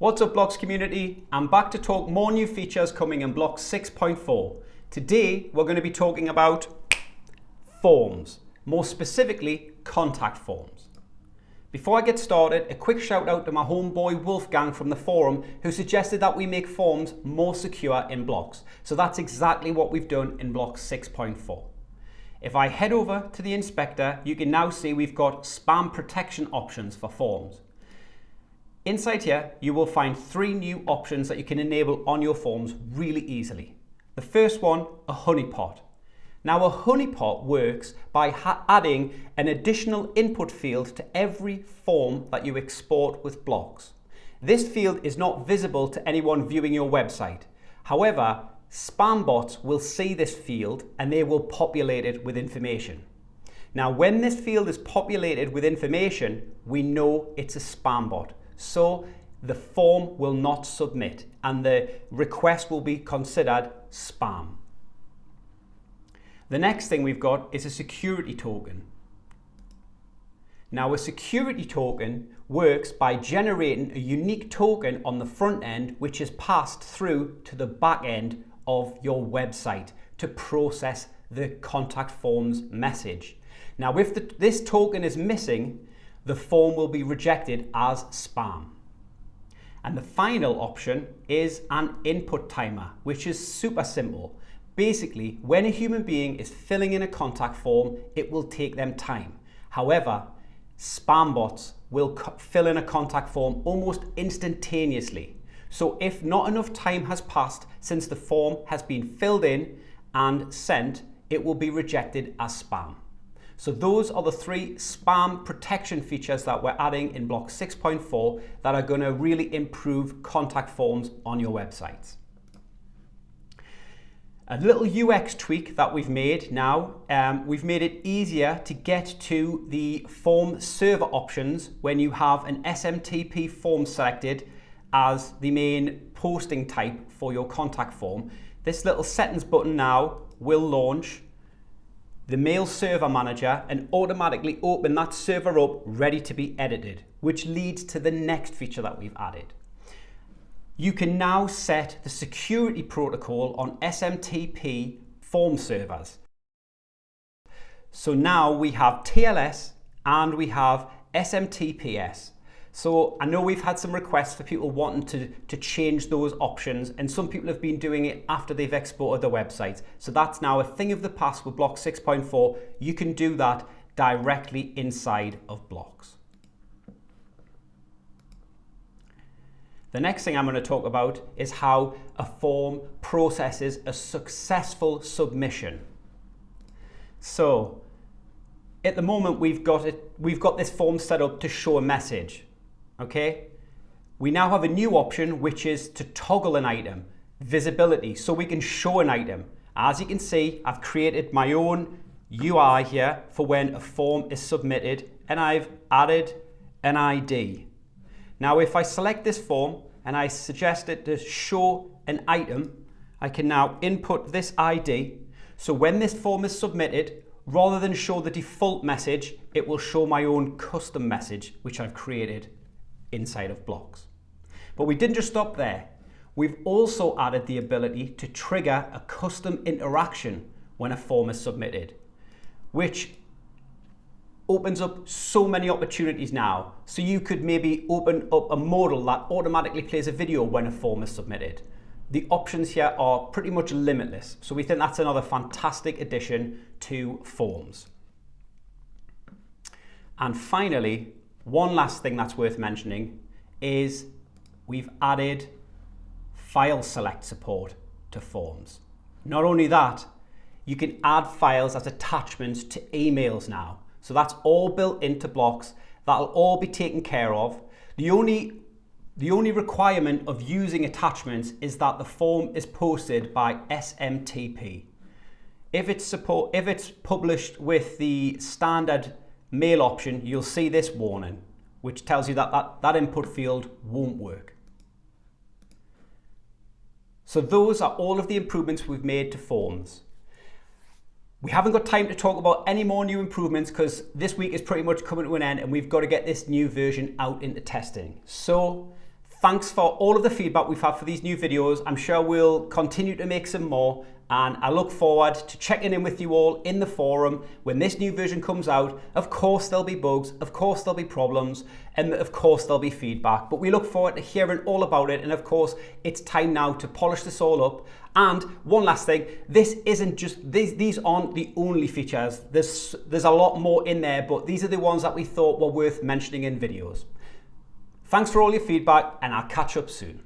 What's up, Blocs community? I'm back to talk more new features coming in Blocs 6.4. Today, we're going to be talking about forms, more specifically, contact forms. Before I get started, a quick shout out to my homeboy Wolfgang from the forum who suggested that we make forms more secure in Blocs. So that's exactly what we've done in Blocs 6.4. If I head over to the inspector, you can now see we've got spam protection options for forms. Inside here, you will find 3 new options that you can enable on your forms really easily. The first one, a honeypot. Now a honeypot works by adding an additional input field to every form that you export with Blocs. This field is not visible to anyone viewing your website. However, spam bots will see this field and they will populate it with information. Now when this field is populated with information, we know it's a spam bot. So the form will not submit and the request will be considered spam. The next thing we've got is a security token. Now a security token works by generating a unique token on the front end which is passed through to the back end of your website to process the contact forms message. Now if this token is missing, the form will be rejected as spam. And the final option is an input timer, which is super simple. Basically, when a human being is filling in a contact form, it will take them time. However, spam bots will fill in a contact form almost instantaneously. So if not enough time has passed since the form has been filled in and sent, it will be rejected as spam. So those are the 3 spam protection features that we're adding in Blocs 6.4 that are going to really improve contact forms on your websites. A little UX tweak that we've made now, we've made it easier to get to the form server options when you have an SMTP form selected as the main posting type for your contact form. This little settings button now will launch the mail server manager and automatically open that server up ready to be edited, which leads to the next feature that we've added. You can now set the security protocol on SMTP form servers. So now we have TLS and we have SMTPS. So I know we've had some requests for people wanting to change those options, and some people have been doing it after they've exported their websites. So that's now a thing of the past with Blocs 6.4. You can do that directly inside of Blocs. The next thing I'm going to talk about is how a form processes a successful submission. So at the moment we've got this form set up to show a message. Okay, we now have a new option which is to toggle an item, visibility, so we can show an item. As you can see, I've created my own UI here for when a form is submitted and I've added an ID. Now if I select this form and I suggest it to show an item, I can now input this ID. So when this form is submitted, rather than show the default message, it will show my own custom message which I've created inside of Blocs. But we didn't just stop there. We've also added the ability to trigger a custom interaction when a form is submitted, which opens up so many opportunities now. So you could maybe open up a modal that automatically plays a video when a form is submitted. The options here are pretty much limitless. So we think that's another fantastic addition to forms. And finally, one last thing that's worth mentioning is we've added file select support to forms. Not only that, you can add files as attachments to emails now. So that's all built into Blocs. That'll all be taken care of. The only requirement of using attachments is that the form is posted by SMTP. If it's published with the standard mail option, you'll see this warning, which tells you that input field won't work. So those are all of the improvements we've made to forms. We haven't got time to talk about any more new improvements because this week is pretty much coming to an end and we've got to get this new version out into testing. So Thanks for all of the feedback we've had for these new videos. I'm sure we'll continue to make some more, and I look forward to checking in with you all in the forum when this new version comes out. Of course there'll be bugs, of course there'll be problems, and of course there'll be feedback, but we look forward to hearing all about it. And of course it's time now to polish this all up. And one last thing, this isn't just, these aren't the only features. There's a lot more in there, but these are the ones that we thought were worth mentioning in videos. Thanks for all your feedback, and I'll catch up soon.